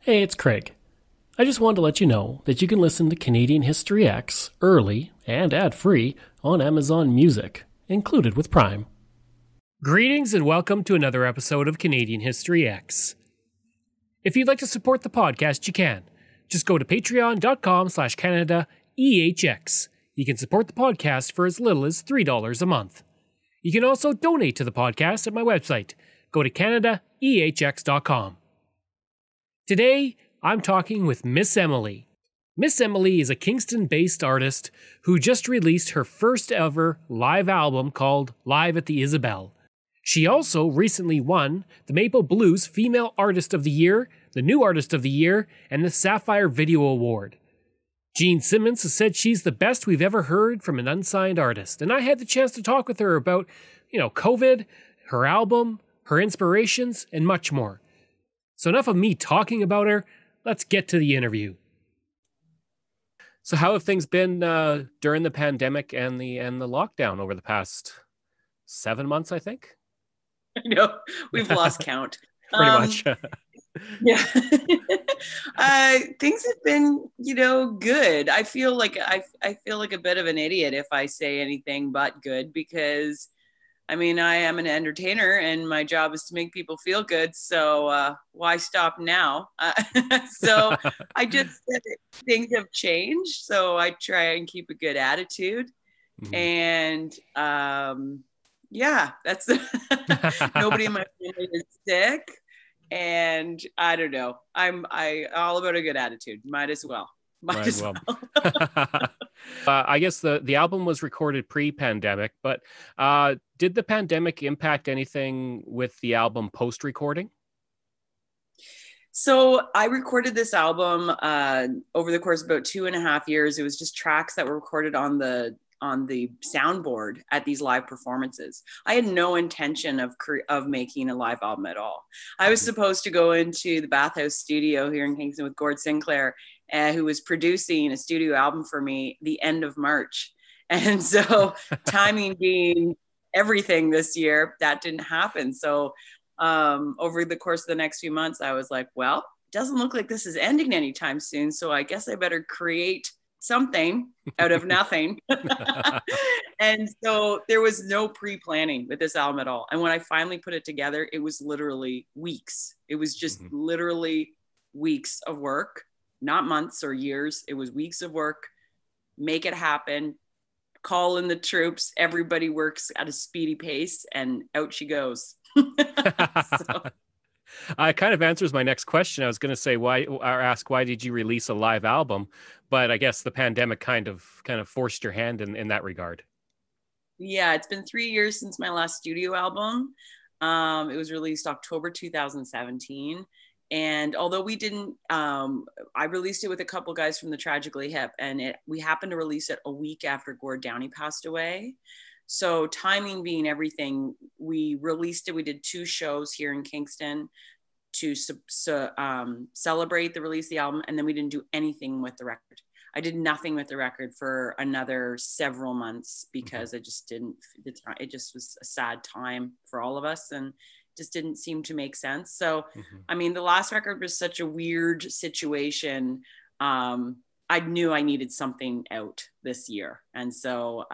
Hey, it's Craig. I just wanted to let you know that you can listen to Canadian History X early and ad-free on Amazon Music, included with Prime. Greetings and welcome to another episode of Canadian History X. If you'd like to support the podcast, you can. Just go to patreon.com/CanadaEHX. You can support the podcast for as little as $3 a month. You can also donate to the podcast at my website. Go to CanadaEHX.com. Today, I'm talking with Miss Emily. Miss Emily is a Kingston-based artist who just released her first ever live album called Live at the Isabel. She also recently won the Maple Blues Female Artist of the Year, the New Artist of the Year, and the Sapphire Video Award. Gene Simmons has said she's the best we've ever heard from an unsigned artist, and I had the chance to talk with her about, COVID, her album, her inspirations, and much more. So enough of me talking about her, let's get to the interview. So how have things been during the pandemic and the lockdown over the past 7 months, I think? I know, we've lost count. Pretty much. Yeah. Things have been, good. I feel like a bit of an idiot if I say anything but good because I am an entertainer and my job is to make people feel good. So why stop now? So I just said things have changed. So I try and keep a good attitude. Mm-hmm. And that's nobody in my family is sick. And I don't know. I all about a good attitude. Might as well. I guess the album was recorded pre-pandemic, but did the pandemic impact anything with the album post-recording? So I recorded this album over the course of about 2.5 years. It was just tracks that were recorded on the soundboard at these live performances. I had no intention of making a live album at all. I was supposed to go into the Bathhouse studio here in Kingston with Gord Sinclair, who was producing a studio album for me the end of March. And so timing being everything this year, that didn't happen. So over the course of the next few months, I was like, well, it doesn't look like this is ending anytime soon. So I guess I better create something out of nothing. And so there was no pre-planning with this album at all. And when I finally put it together, it was literally weeks. It was just literally weeks of work, not months or years. It was weeks of work, make it happen, call in the troops. Everybody works at a speedy pace and out she goes. So. It kind of answers my next question. I was going to say why did you release a live album? But I guess the pandemic kind of forced your hand in that regard. Yeah, it's been 3 years since my last studio album. It was released October 2017. And although we didn't, I released it with a couple guys from the Tragically Hip, and we happened to release it a week after Gord Downey passed away. So timing being everything, we released it. We did 2 shows here in Kingston to celebrate the release of the album. And then we didn't do anything with the record. I did nothing with the record for another several months because it just was a sad time for all of us and just didn't seem to make sense. So, the last record was such a weird situation. I knew I needed something out this year. And so,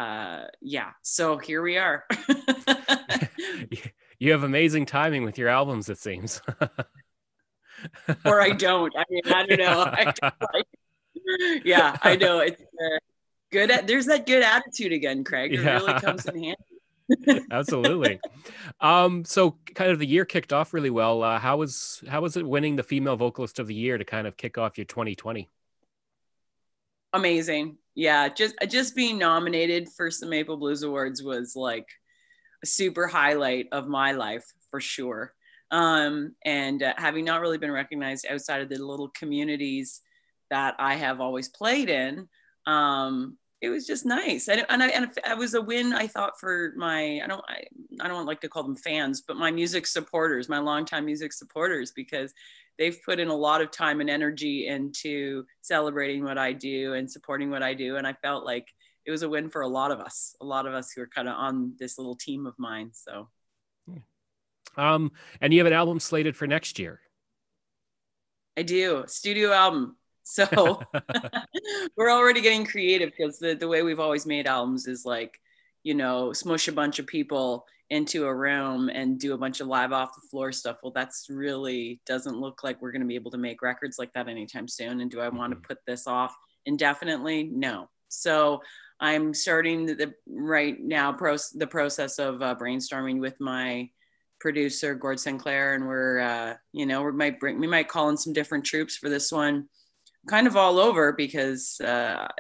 so here we are. You have amazing timing with your albums, it seems. Or I don't. I don't know. I know. It's good. There's that good attitude again, Craig. It really comes in handy. Absolutely. So kind of the year kicked off really well. How was it winning the Female Vocalist of the Year to kind of kick off your 2020? Amazing. Yeah, just being nominated for some Maple Blues Awards was like a super highlight of my life for sure. And having not really been recognized outside of the little communities that I have always played in, it was just nice. And it was a win, I thought, for my, I don't like to call them fans, but my music supporters, my longtime music supporters, because they've put in a lot of time and energy into celebrating what I do and supporting what I do. And I felt like it was a win for a lot of us who are kind of on this little team of mine. So. And you have an album slated for next year. I do. Studio album. So we're already getting creative because the way we've always made albums is like, smush a bunch of people into a room and do a bunch of live off the floor stuff. Well, that's really doesn't look like we're going to be able to make records like that anytime soon. And do I want to put this off indefinitely? No. So I'm starting right now the process of brainstorming with my producer Gord Sinclair, and we might call in some different troops for this one, kind of all over, because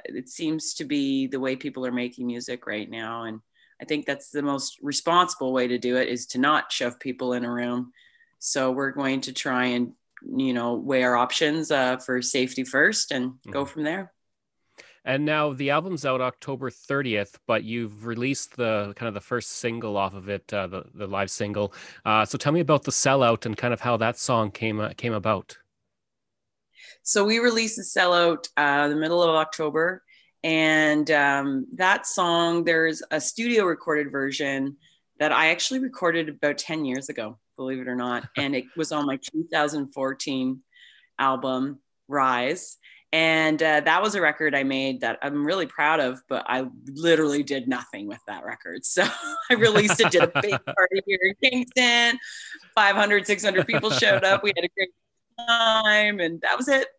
it seems to be the way people are making music right now. And I think that's the most responsible way to do it, is to not shove people in a room. So we're going to try and, weigh our options for safety first and go from there. And now the album's out October 30th, but you've released the kind of the first single off of it, the live single. So tell me about the Sellout and kind of how that song came about. So we released the Sellout the middle of October, and that song, there's a studio recorded version that I actually recorded about 10 years ago, believe it or not, and it was on my 2014 album Rise. And that was a record I made that I'm really proud of, but I literally did nothing with that record. So I released it, did a big party here in Kingston, 500, 600 people showed up. We had a great time, and that was it.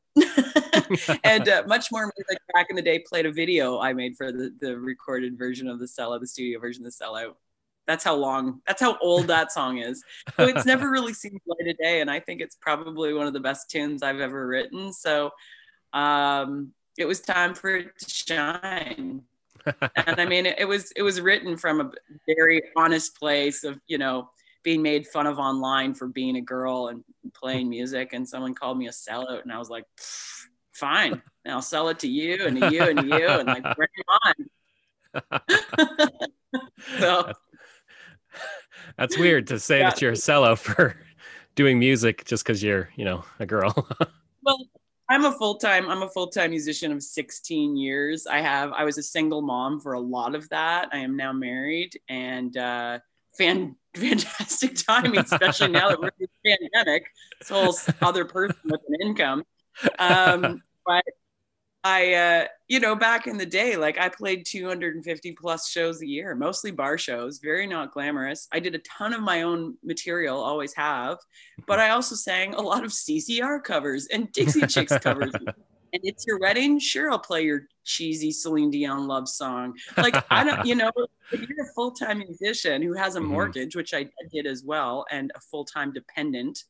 And much more music back in the day. Played a video I made for the recorded version of the Sellout, the studio version of the Sellout. That's how old that song is. So it's never really seen light of day, and I think it's probably one of the best tunes I've ever written. So it was time for it to shine. And I mean, it was written from a very honest place of, being made fun of online for being a girl and playing music. And someone called me a sellout, and I was like, fine, and I'll sell it to you and to you and to you, and like, bring it on. So that's weird to say that you're a sellout for doing music just because you're, a girl. Well, I'm a full-time musician of 16 years. I was a single mom for a lot of that. I am now married, and fantastic timing, especially now that we're in the pandemic. It's a whole other person with an income. But I, back in the day, like I played 250 plus shows a year, mostly bar shows, very not glamorous. I did a ton of my own material, always have, but I also sang a lot of CCR covers and Dixie Chicks covers. And It's Your Wedding? Sure, I'll play your cheesy Celine Dion love song. Like, I don't, if you're a full-time musician who has a mortgage, which I did as well, and a full-time dependent,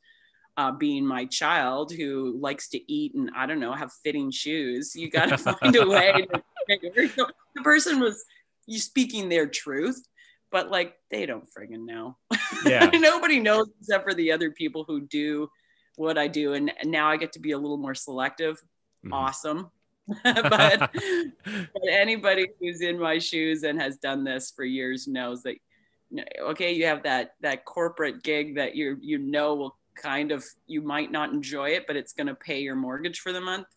being my child who likes to eat and, I don't know, have fitting shoes, you got to find a way to make it work. So the person was speaking their truth, but like, they don't friggin' know. Yeah. Nobody knows except for the other people who do what I do. And now I get to be a little more selective. Awesome. but anybody who's in my shoes and has done this for years knows that, okay, you have that corporate gig that will kind of, you might not enjoy it, but it's going to pay your mortgage for the month.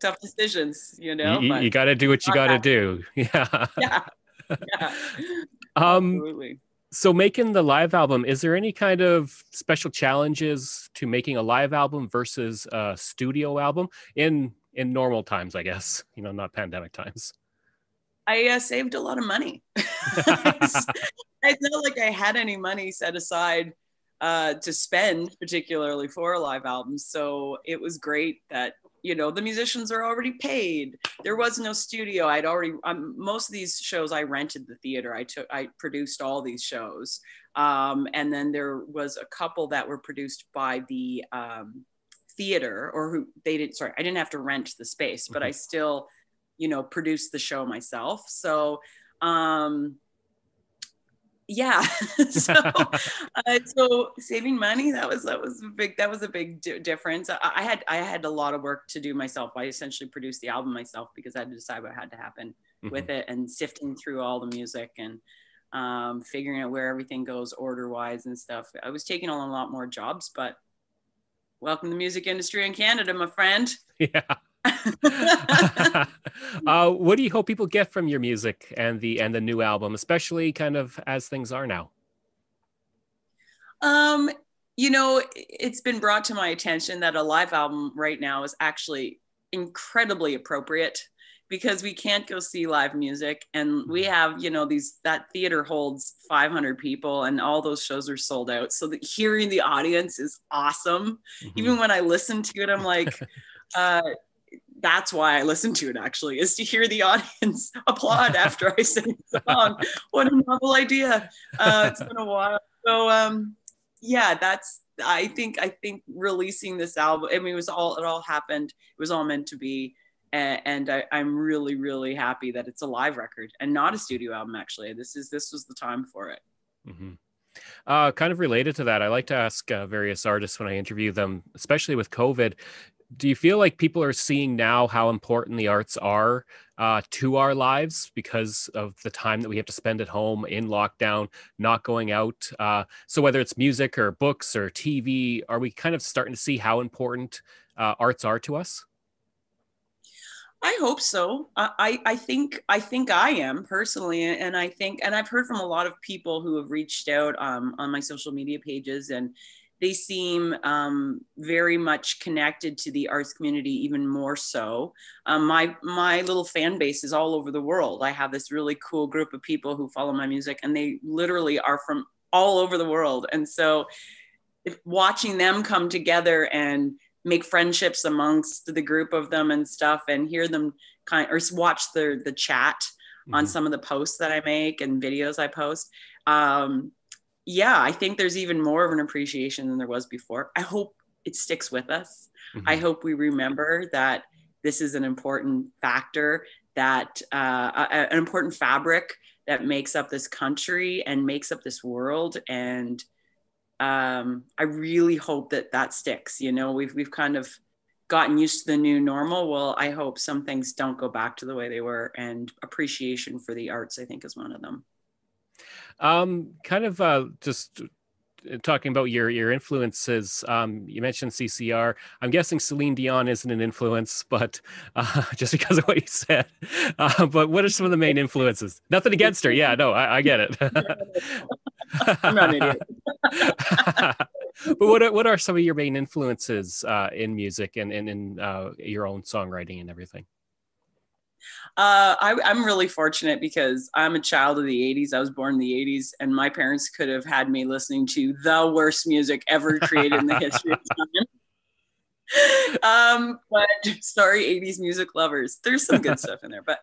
Tough decisions, you got to do what you got to do. Yeah. Absolutely. So making the live album, is there any kind of special challenges to making a live album versus a studio album in normal times, I guess, not pandemic times? I saved a lot of money. It's not like I had any money set aside to spend, particularly for a live album. So it was great that, the musicians are already paid. There was no studio. I'd already, most of these shows, I rented the theater. I produced all these shows. And then there was a couple that were produced by the theater, or I didn't have to rent the space, but I still, produced the show myself. So, yeah. So saving money, that was a big difference. I had a lot of work to do myself. I essentially produced the album myself because I had to decide what had to happen with it, and sifting through all the music and figuring out where everything goes order wise and stuff. I was taking on a lot more jobs, but welcome to the music industry in Canada, my friend. Yeah. What do you hope people get from your music and the new album, especially kind of as things are now? It's been brought to my attention that a live album right now is actually incredibly appropriate because we can't go see live music, and we have, that theater holds 500 people and all those shows are sold out. So that hearing the audience is awesome. Mm-hmm. Even when I listen to it, I'm like, that's why I listen to it, actually, is to hear the audience applaud after I sing the song. What a novel idea. It's been a while. So, yeah, I think releasing this album, I mean, it all happened. It was all meant to be. And I'm really, really happy that it's a live record and not a studio album, actually. This was the time for it. Mm-hmm. Kind of related to that, I like to ask various artists when I interview them, especially with COVID, do you feel like people are seeing now how important the arts are to our lives because of the time that we have to spend at home in lockdown, not going out? So whether it's music or books or TV, are we kind of starting to see how important arts are to us? I hope so. I think I am personally, and I've heard from a lot of people who have reached out on my social media pages, and they seem very much connected to the arts community, even more so. My little fan base is all over the world. I have this really cool group of people who follow my music, and they literally are from all over the world. And so, watching them come together and make friendships amongst the group of them and stuff, and hear them or watch the chat on some of the posts that I make and videos I post. Yeah, I think there's even more of an appreciation than there was before. I hope it sticks with us. I hope we remember that this is an important factor, that an important fabric that makes up this country and makes up this world. And I really hope that sticks. We've kind of gotten used to the new normal. Well, I hope some things don't go back to the way they were, and appreciation for the arts, I think, is one of them. Just talking about your influences, you mentioned CCR. I'm guessing Celine Dion isn't an influence, but just because of what you said. But what are some of the main influences? Nothing against her. Yeah, no, I get it. I'm not an idiot. But what are some of your main influences in music and in your own songwriting and everything? I'm really fortunate because I'm a child of the 80s. I was born in the 80s, and my parents could have had me listening to the worst music ever created in the history of time. But sorry, 80s music lovers. There's some good stuff in there, but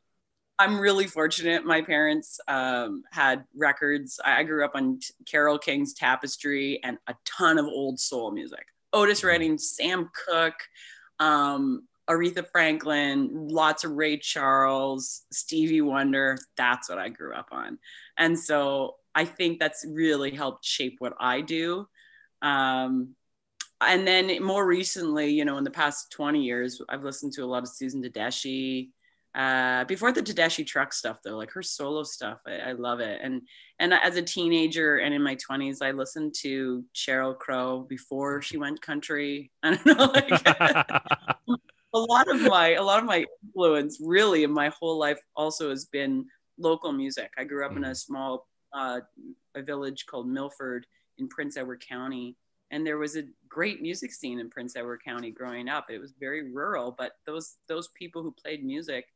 I'm really fortunate. My parents had records. I grew up on Carole King's Tapestry and a ton of old soul music. Otis Redding, Sam Cooke, Aretha Franklin, lots of Ray Charles, Stevie Wonder. That's what I grew up on. And so I think that's really helped shape what I do. And then more recently, in the past 20 years, I've listened to a lot of Susan Tedeschi. Before the Tedeschi truck stuff, though, like her solo stuff, I love it. And as a teenager and in my 20s, I listened to Sheryl Crow before she went country. I don't know, like a lot of my influence really in my whole life also has been local music. I grew up in a small a village called Milford in Prince Edward County, and there was a great music scene in Prince Edward County growing up. It was very rural, but those people who played music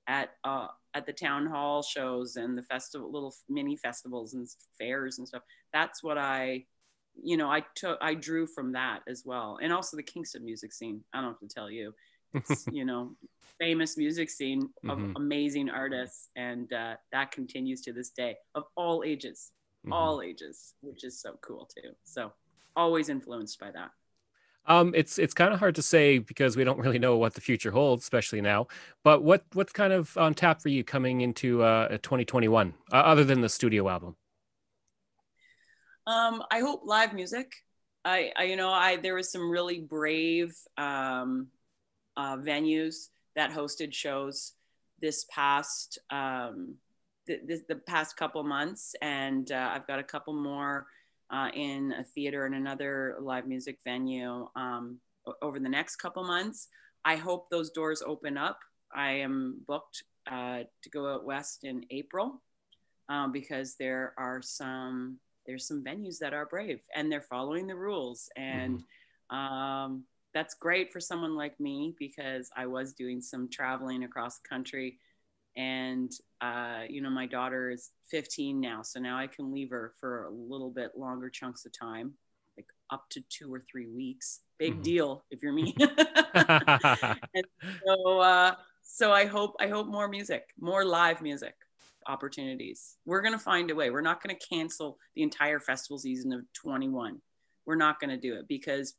at the town hall shows and the little mini festivals and fairs and stuff, that's what I drew from that as well. And also the Kingston music scene. I don't have to tell you. It's, famous music scene of amazing artists. And that continues to this day, of all ages, which is so cool too. So always influenced by that. It's kind of hard to say because we don't really know what the future holds, especially now. But what's kind of on tap for you coming into 2021, other than the studio album? I hope live music. There was some really brave venues that hosted shows this past the past couple months, and I've got a couple more in a theater and another live music venue over the next couple months. I hope those doors open up. I am booked to go out west in April because there are some there's some venues that are brave and they're following the rules. And that's great for someone like me, because I was doing some traveling across the country. And, you know, my daughter is 15 now. So now I can leave her for a little bit longer chunks of time, like up to 2 or 3 weeks. Big deal if you're me. And so I hope more music, more live music opportunities. We're going to find a way. We're not going to cancel the entire festival season of 21. We're not going to do it, because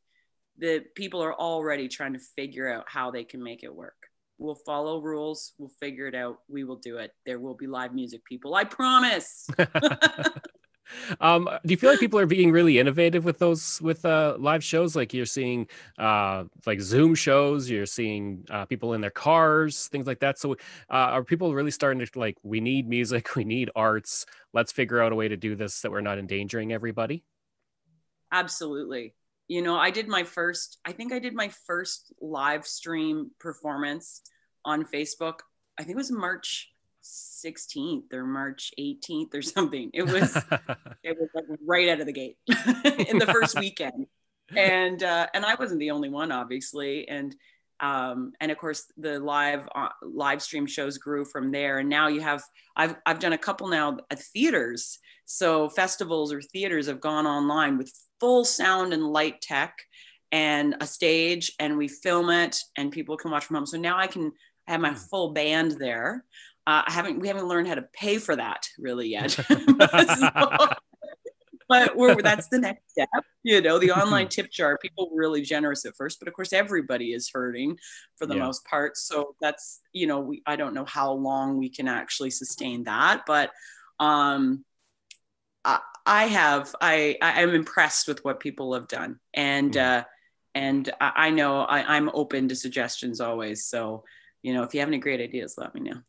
the people are already trying to figure out how they can make it work. We'll follow rules. We'll figure it out. We will do it. There will be live music, people. I promise. Do you feel like people are being really innovative with those, with live shows? Like you're seeing like Zoom shows, you're seeing people in their cars, things like that. So are people really starting to like, we need music, we need arts, let's figure out a way to do this that we're not endangering everybody? Absolutely. You know, I did my first live stream performance on Facebook. I think it was March 16th or March 18th or something. It was like right out of the gate in the first weekend. And I wasn't the only one, obviously. And of course the live stream shows grew from there. And now I've done a couple now at theaters. So festivals or theaters have gone online with full sound and light tech and a stage, and we film it and people can watch from home. So now I have my full band there. We haven't learned how to pay for that really yet. But that's the next step. You know, the online tip jar, people were really generous at first, but of course everybody is hurting for the most part. So that's, you know, I don't know how long we can actually sustain that, but I'm impressed with what people have done. And I know I'm open to suggestions always. So, you know, if you have any great ideas, let me know.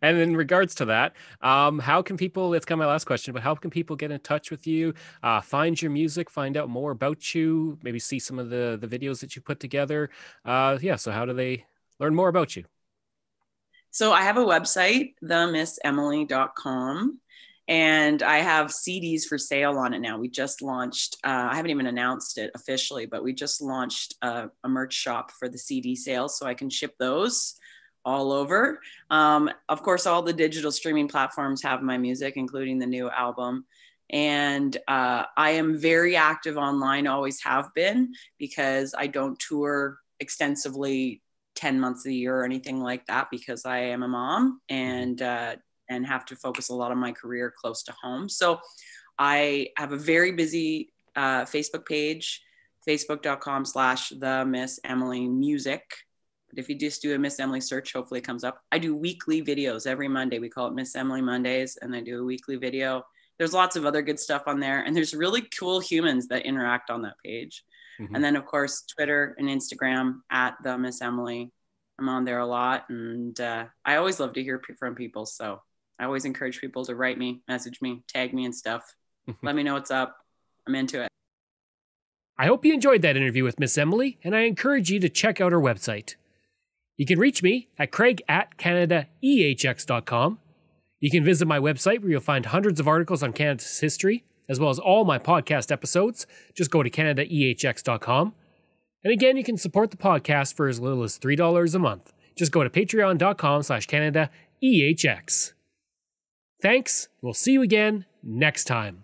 And in regards to that, how can people, it's kind of my last question, but how can people get in touch with you, find your music, find out more about you, maybe see some of the videos that you put together? So how do they learn more about you? So I have a website, themissemily.com. And I have CDs for sale on it now. We just launched, I haven't even announced it officially, but we just launched a merch shop for the CD sales, so I can ship those all over. Of course, all the digital streaming platforms have my music, including the new album. And I am very active online, always have been, because I don't tour extensively 10 months a year or anything like that, because I am a mom and have to focus a lot of my career close to home. So I have a very busy Facebook page, facebook.com/themissemily_music. But if you just do a Miss Emily search, hopefully it comes up. I do weekly videos every Monday. We call it Miss Emily Mondays, and I do a weekly video. There's lots of other good stuff on there, and there's really cool humans that interact on that page. And then, of course, Twitter and Instagram @the Miss Emily. I'm on there a lot, and I always love to hear from people. So I always encourage people to write me, message me, tag me and stuff. Let me know what's up. I'm into it. I hope you enjoyed that interview with Miss Emily, and I encourage you to check out her website. You can reach me at craig@canadaehx.com. You can visit my website where you'll find hundreds of articles on Canada's history, as well as all my podcast episodes. Just go to canadaehx.com. And again, you can support the podcast for as little as $3 a month. Just go to patreon.com/CanadaEHX. Thanks. We'll see you again next time.